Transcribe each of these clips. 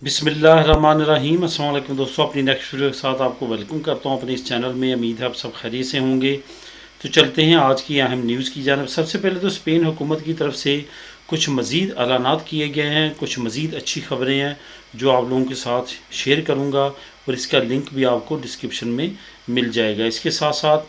बिस्मिल्लाहिर्रहमानिर्रहीम। अस्सलाम वालेकुम दोस्तों, अपनी नेक्स्ट वीडियो के साथ आपको वेलकम करता हूं अपने इस चैनल में। उम्मीद है आप सब खैरियत से होंगे। तो चलते हैं आज की अहम न्यूज़ की जानब। सबसे पहले तो स्पेन हुकूमत की तरफ से कुछ मज़ीद ऐलानात किए गए हैं, कुछ मज़ीद अच्छी खबरें हैं जो आप लोगों के साथ शेयर करूँगा और इसका लिंक भी आपको डिस्क्रिप्शन में मिल जाएगा। इसके साथ साथ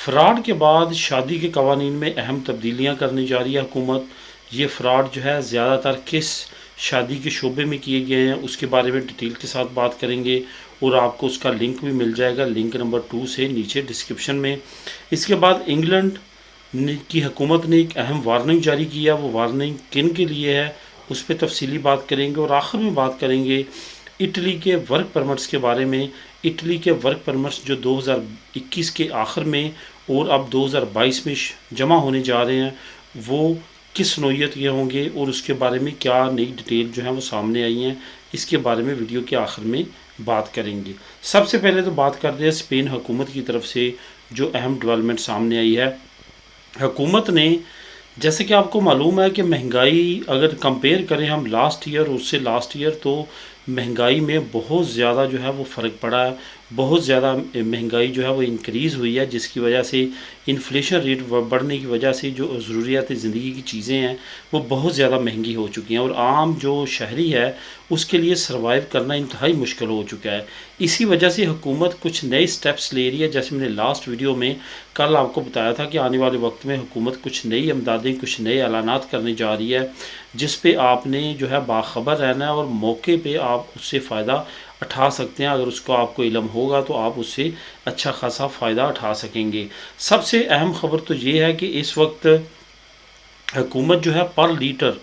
फ़्रॉड के बाद शादी के कवानीन में अहम तब्दीलियाँ करने जा रही है हुकूमत। ये फ़्रॉड जो है ज़्यादातर किस शादी के शोबे में किए गए हैं उसके बारे में डिटेल के साथ बात करेंगे और आपको उसका लिंक भी मिल जाएगा, लिंक नंबर 2 से नीचे डिस्क्रिप्शन में। इसके बाद इंग्लैंड की हुकूमत ने एक अहम वार्निंग जारी किया। वो वार्निंग किन के लिए है उस पर तफसीली बात करेंगे और आखिर में बात करेंगे इटली के वर्क परमिट्स के बारे में। इटली के वर्क परमिट्स जो 2021 के आखिर में और अब 2022 में जमा होने जा रहे हैं, वो किस नौइयत के होंगे और उसके बारे में क्या नई डिटेल जो है वो सामने आई हैं, इसके बारे में वीडियो के आखिर में बात करेंगे। सबसे पहले तो बात करते हैं स्पेन हुकूमत की तरफ से जो अहम डेवलपमेंट सामने आई है। हुकूमत ने, जैसे कि आपको मालूम है कि महंगाई अगर कंपेयर करें हम लास्ट ईयर उससे लास्ट ईयर, तो महंगाई में बहुत ज़्यादा जो है वो फ़र्क पड़ा है। बहुत ज़्यादा महंगाई जो है वो इंक्रीज़ हुई है, जिसकी वजह से इन्फ्लेशन रेट बढ़ने की वजह से जो ज़रूरियात ज़िंदगी की चीज़ें हैं वो बहुत ज़्यादा महंगी हो चुकी हैं और आम जो शहरी है उसके लिए सर्वाइव करना इंतहाई मुश्किल हो चुका है। इसी वजह से हुकूमत कुछ नए स्टेप्स ले रही है। जैसे मैंने लास्ट वीडियो में कल आपको बताया था कि आने वाले वक्त में हुकूमत कुछ नई इमदादें, कुछ नए ऐलानात करने जा रही है, जिस पे आपने जो है बाखबर रहना है और मौके पे आप उससे फ़ायदा उठा सकते हैं। अगर उसको आपको इल्म होगा तो आप उससे अच्छा खासा फ़ायदा उठा सकेंगे। सबसे अहम ख़बर तो ये है कि इस वक्त हुकूमत जो है पर लीटर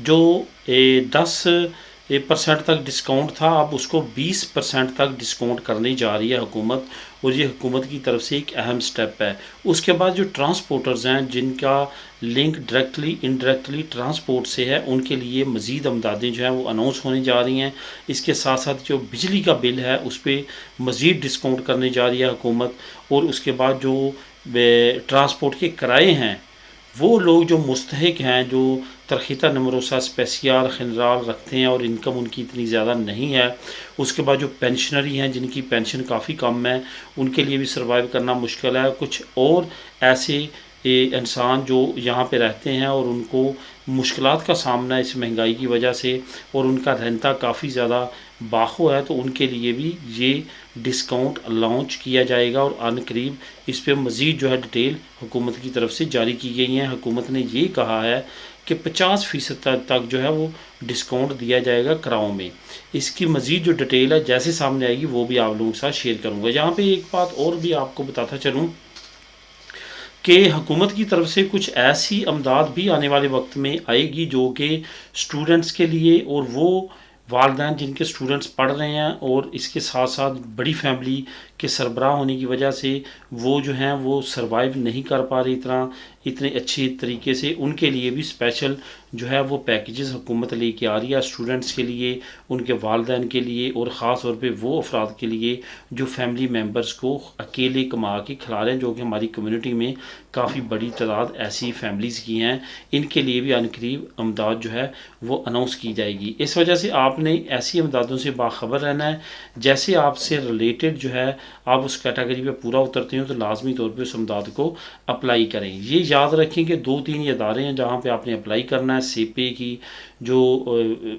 जो 10% तक डिस्काउंट था, अब उसको 20% तक डिस्काउंट करने जा रही है हुकूमत, और ये हुकूमत की तरफ से एक अहम स्टेप है। उसके बाद जो ट्रांसपोर्टर्स हैं जिनका लिंक डायरेक्टली इनडायरेक्टली ट्रांसपोर्ट से है, उनके लिए मज़ीद अमदादें जो हैं वो अनाउंस होने जा रही हैं। इसके साथ साथ जो बिजली का बिल है उस पर मज़ीद डिस्काउंट करने जा रही है हुकूमत। और उसके बाद जो ट्रांसपोर्ट के किराए हैं, वो लोग जो मुस्तहिक हैं, जो तरखीता नमरोसा स्पेसियाल खनराल रखते हैं और इनकम उनकी इतनी ज़्यादा नहीं है, उसके बाद जो पेंशनरी हैं जिनकी पेंशन काफ़ी कम है, उनके लिए भी सर्वाइव करना मुश्किल है। कुछ और ऐसे इंसान जो यहाँ पे रहते हैं और उनको मुश्किलात का सामना इस महंगाई की वजह से और उनका रहता काफ़ी ज़्यादा बाखो है, तो उनके लिए भी ये डिस्काउंट लॉन्च किया जाएगा और अनकरीब इस पर मज़ीद जो है डिटेल हुकूमत की तरफ से जारी की गई हैं। हुकूमत ने ये कहा है कि 50% तक जो है वो डिस्काउंट दिया जाएगा किराओं में। इसकी मज़ीद जो डिटेल है जैसे सामने आएगी वो भी आप लोगों के साथ शेयर करूँगा। यहाँ पे एक बात और भी आपको बताता चलूँ कि हुकूमत की तरफ से कुछ ऐसी अमदाद भी आने वाले वक्त में आएगी जो कि स्टूडेंट्स के लिए, और वो वालदैन जिनके स्टूडेंट्स पढ़ रहे हैं और इसके साथ साथ बड़ी फैमिली के सरबराह होने की वजह से वो जो हैं वो सरवाइव नहीं कर पा रही इतने अच्छी तरीके से, उनके लिए भी स्पेशल जो है वो पैकेजेस हुकूमत लेके आ रही है स्टूडेंट्स के लिए, उनके वालदैन के लिए, और ख़ास तौर पे वो अफराद के लिए जो फैमिली मेम्बर्स को अकेले कमा के खिला रहे हैं, जो कि हमारी कम्युनिटी में काफ़ी बड़ी तादाद ऐसी फैमिलीज़ की हैं। इनके लिए भी अनकरीब अमदाद जो है वो अनाउंस की जाएगी। इस वजह से आपने ऐसी अमदादों से बाखबर रहना है। जैसे आपसे रिलेटेड जो है आप उस कैटेगरी पे पूरा उतरते हो तो लाजमी तौर पे उस अमदाद को अप्लाई करें। ये याद रखें कि 2-3 अदारे हैं जहाँ पे आपने अप्लाई करना है। सेपे की जो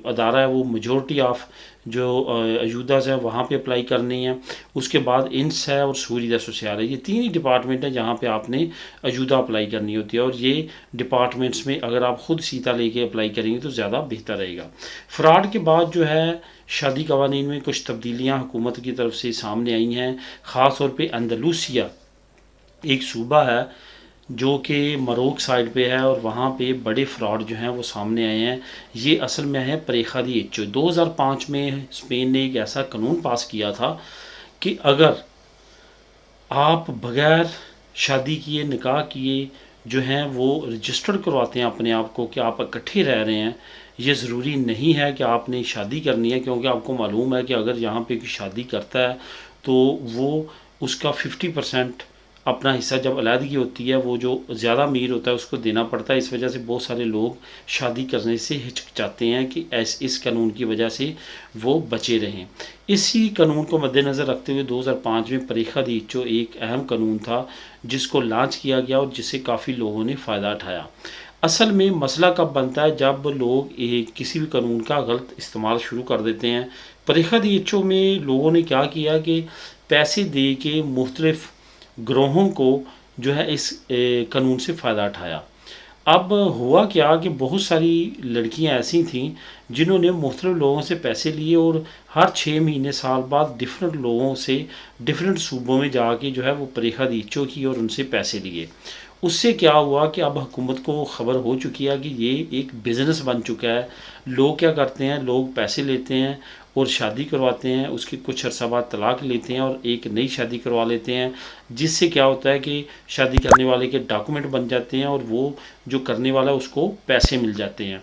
अदारा है वो मेजॉरिटी ऑफ जो अयूदास हैं वहाँ पे अप्लाई करनी है। उसके बाद इंस है और सूरीदा सोशल है, ये 3 ही डिपार्टमेंट हैं जहाँ पे आपने अयूदा अप्लाई करनी होती है, और ये डिपार्टमेंट्स में अगर आप ख़ुद सीता लेके अप्लाई करेंगे तो ज़्यादा बेहतर रहेगा। फ्रॉड के बाद जो है शादी कवानीन में कुछ तब्दीलियाँ हुकूमत की तरफ से सामने आई हैं। ख़ास तौर पर अंदलूसिया एक सूबा है जो कि मरोक साइड पे है और वहाँ पे बड़े फ्रॉड जो हैं वो सामने आए हैं। ये असल में है परेखा दी एच 2005 में स्पेन ने एक ऐसा कानून पास किया था कि अगर आप बग़ैर शादी किए, निकाह किए जो हैं वो रजिस्टर्ड करवाते हैं अपने आप को कि आप इकट्ठे रह रहे हैं, ये ज़रूरी नहीं है कि आपने शादी करनी है, क्योंकि आपको मालूम है कि अगर यहाँ पे कोई शादी करता है तो वो उसका 50% अपना हिस्सा जब अलहदगी होती है वो जो ज़्यादा अमीर होता है उसको देना पड़ता है। इस वजह से बहुत सारे लोग शादी करने से हिचकिचाते हैं कि इस कानून की वजह से वो बचे रहें। इसी कानून को मद्देनज़र रखते हुए 2005 में परीक्षा दीक्षो एक अहम कानून था जिसको लॉन्च किया गया और जिससे काफ़ी लोगों ने फ़ायदा उठाया। असल में मसला कब बनता है जब लोग किसी भी कानून का गलत इस्तेमाल शुरू कर देते हैं। परीक्षा दीक्षो में लोगों ने क्या किया कि पैसे दे के मुख्तलिफ ग्रोहों को जो है इस कानून से फ़ायदा उठाया। अब हुआ क्या कि बहुत सारी लड़कियां ऐसी थीं जिन्होंने मुख्तलिफ लोगों से पैसे लिए और हर 6 महीने साल बाद डिफरेंट लोगों से डिफरेंट सूबों में जाके जो है वो परीक्षा दीक्षो की और उनसे पैसे लिए। उससे क्या हुआ कि अब हुकूमत को ख़बर हो चुकी है कि ये एक बिज़नेस बन चुका है। लोग क्या करते हैं, लोग पैसे लेते हैं और शादी करवाते हैं, उसके कुछ अर्सा बाद तलाक लेते हैं और एक नई शादी करवा लेते हैं, जिससे क्या होता है कि शादी करने वाले के डॉक्यूमेंट बन जाते हैं और वो जो करने वाला है उसको पैसे मिल जाते हैं।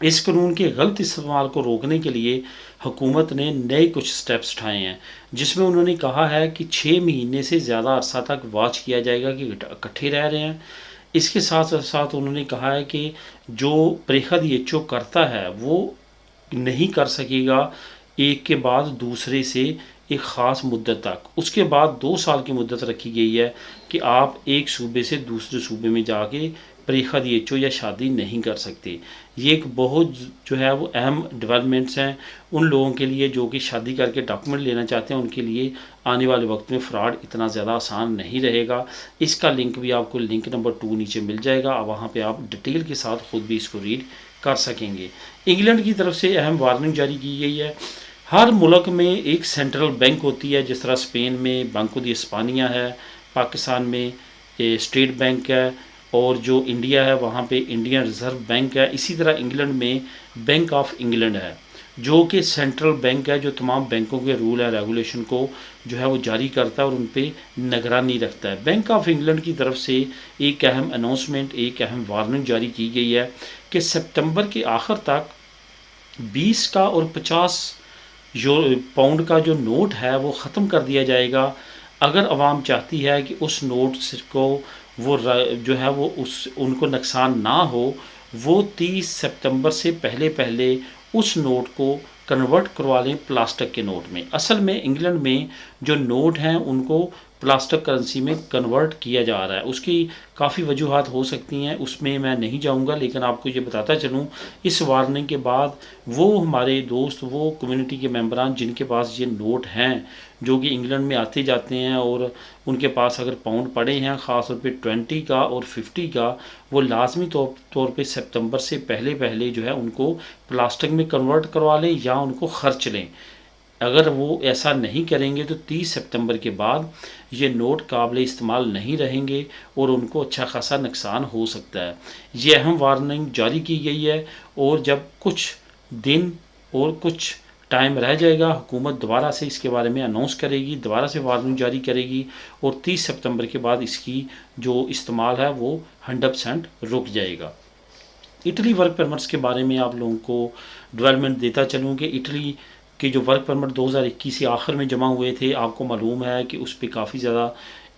इस कानून के गलत इस्तेमाल को रोकने के लिए हुकूमत ने नए कुछ स्टेप्स उठाए हैं, जिसमें उन्होंने कहा है कि 6 महीने से ज़्यादा अरसा तक वॉच किया जाएगा कि इकट्ठे रह रहे हैं। इसके साथ साथ उन्होंने कहा है कि जो परीक्षा दीक्षो करता है वो नहीं कर सकेगा एक के बाद दूसरे से एक ख़ास मुद्दत तक। उसके बाद 2 साल की मुद्दत रखी गई है कि आप एक सूबे से दूसरे सूबे में जाके परीक्षा दीक्षो या शादी नहीं कर सकते। ये एक बहुत जो है वो अहम डेवलपमेंट्स हैं उन लोगों के लिए जो कि शादी करके डॉक्यूमेंट लेना चाहते हैं। उनके लिए आने वाले वक्त में फ़्रॉड इतना ज़्यादा आसान नहीं रहेगा। इसका लिंक भी आपको लिंक नंबर 2 नीचे मिल जाएगा, वहाँ पे आप डिटेल के साथ ख़ुद भी इसको रीड कर सकेंगे। इंग्लैंड की तरफ से अहम वार्निंग जारी की गई है। हर मुल्क में एक सेंट्रल बैंक होती है, जिस तरह स्पेन में बैंको दी इस्पानिया है, पाकिस्तान में स्टेट बैंक है और जो इंडिया है वहाँ पे इंडियन रिज़र्व बैंक है। इसी तरह इंग्लैंड में बैंक ऑफ इंग्लैंड है जो कि सेंट्रल बैंक है, जो तमाम बैंकों के रूल है रेगुलेशन को जो है वो जारी करता है और उन पे निगरानी रखता है। बैंक ऑफ इंग्लैंड की तरफ से एक अहम अनाउंसमेंट, एक अहम वार्निंग जारी की गई है कि सितंबर के आखिर तक 20 का और 50 जो पाउंड का जो नोट है वो ख़त्म कर दिया जाएगा। अगर आवाम चाहती है कि उस नोट को वो जो है वो उनको नुकसान ना हो, वो 30 सितंबर से पहले पहले उस नोट को कन्वर्ट करवा लें प्लास्टिक के नोट में। असल में इंग्लैंड में जो नोट हैं उनको प्लास्टिक करेंसी में कन्वर्ट किया जा रहा है। उसकी काफ़ी वजूहात हो सकती हैं, उसमें मैं नहीं जाऊंगा, लेकिन आपको ये बताता चलूँ इस वार्निंग के बाद वो हमारे दोस्त, वो कम्युनिटी के मेंबरान जिनके पास ये नोट हैं जो कि इंग्लैंड में आते जाते हैं और उनके पास अगर पाउंड पड़े हैं ख़ास तौर पे 20 का और 50 का, वो लाजमी तौर पे सितंबर से पहले पहले जो है उनको प्लास्टिक में कन्वर्ट करवा लें या उनको खर्च लें। अगर वो ऐसा नहीं करेंगे तो 30 सितंबर के बाद ये नोट काबिल इस्तेमाल नहीं रहेंगे और उनको अच्छा खासा नुकसान हो सकता है। ये अहम वार्निंग जारी की गई है और जब कुछ दिन और कुछ टाइम रह जाएगा हुकूमत दोबारा से इसके बारे में अनाउंस करेगी, दोबारा से वार्निंग जारी करेगी और 30 सितंबर के बाद इसकी जो इस्तेमाल है वो 100% रुक जाएगा। इटली वर्क परमिट्स के बारे में आप लोगों को डेवलपमेंट देता चलूँ कि इटली के जो वर्क परमिट 2021 के आखिर में जमा हुए थे, आपको मालूम है कि उस पर काफ़ी ज़्यादा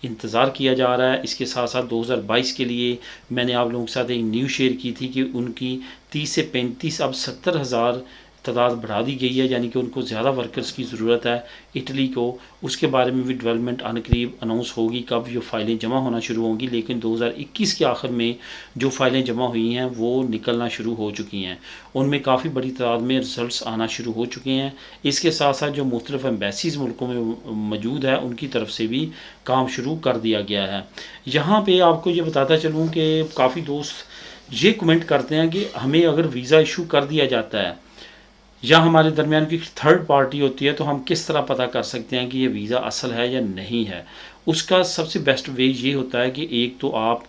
इंतज़ार किया जा रहा है। इसके साथ साथ 2022 के लिए मैंने आप लोगों के साथ एक न्यूज़ शेयर की थी कि उनकी 30 से 35 अब 70,000 तादाद बढ़ा दी गई है, यानी कि उनको ज़्यादा वर्कर्स की ज़रूरत है इटली को। उसके बारे में भी डेवलपमेंट अनकरीब अनाउंस होगी कब ये फ़ाइलें जमा होना शुरू होंगी, लेकिन 2021 के आखिर में जो फ़ाइलें जमा हुई हैं वो निकलना शुरू हो चुकी हैं। उनमें काफ़ी बड़ी तादाद में रिज़ल्ट्स आना शुरू हो चुके हैं। इसके साथ साथ जो मुख्तलिफ एम्बेसीज़ मुल्कों में मौजूद है उनकी तरफ से भी काम शुरू कर दिया गया है। यहाँ पर आपको ये बताता चलूँ कि काफ़ी दोस्त ये कमेंट करते हैं कि हमें अगर वीज़ा इशू कर दिया जाता है या हमारे दरमियान की थर्ड पार्टी होती है तो हम किस तरह पता कर सकते हैं कि ये वीज़ा असल है या नहीं है। उसका सबसे बेस्ट वे ये होता है कि एक तो आप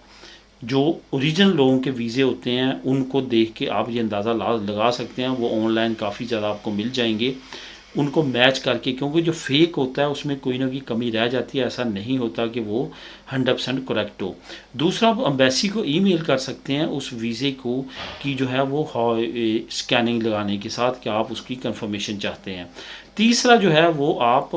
जो ओरिजिनल लोगों के वीज़े होते हैं उनको देख के आप ये अंदाज़ा लगा सकते हैं। वो ऑनलाइन काफ़ी ज़्यादा आपको मिल जाएंगे, उनको मैच करके, क्योंकि जो फेक होता है उसमें कोई ना कोई कमी रह जाती है, ऐसा नहीं होता कि वो 100% करेक्ट हो। दूसरा, आप एम्बेसी को ईमेल कर सकते हैं उस वीज़े को कि जो है वो स्कैनिंग लगाने के साथ कि आप उसकी कंफर्मेशन चाहते हैं। तीसरा जो है वो आप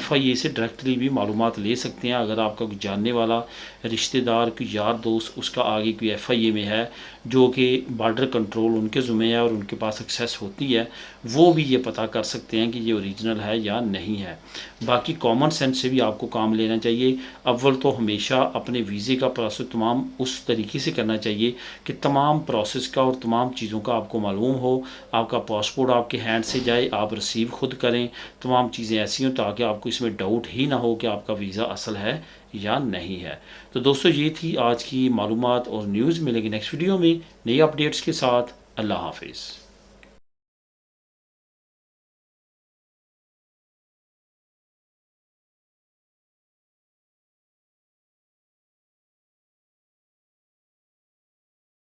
FIA से डायरेक्टली भी मालूमात ले सकते हैं। अगर आपका कोई जानने वाला रिश्तेदार, कोई यार दोस्त उसका आगे कोई FIA में है जो कि बॉर्डर कंट्रोल उनके ज़ुम्मे है और उनके पास एक्सेस होती है, वो भी ये पता कर सकते हैं कि ये ओरिजिनल है या नहीं है। बाकी कॉमन सेंस से भी आपको काम लेना चाहिए। अव्वल तो हमेशा अपने वीज़े का प्रोसेस तमाम उस तरीके से करना चाहिए कि तमाम प्रोसेस का और तमाम चीज़ों का आपको मालूम हो। आपका पासपोर्ट आपके हैंड से जाए, आप रिसीव खुद करें, तमाम चीज़ें ऐसी हों ताकि आपको इसमें डाउट ही ना हो कि आपका वीज़ा असल है या नहीं है। तो दोस्तों ये थी आज की मालूमात और न्यूज़। मिलेंगे नेक्स्ट वीडियो में नई अपडेट्स के साथ। अल्लाह हाफिज़।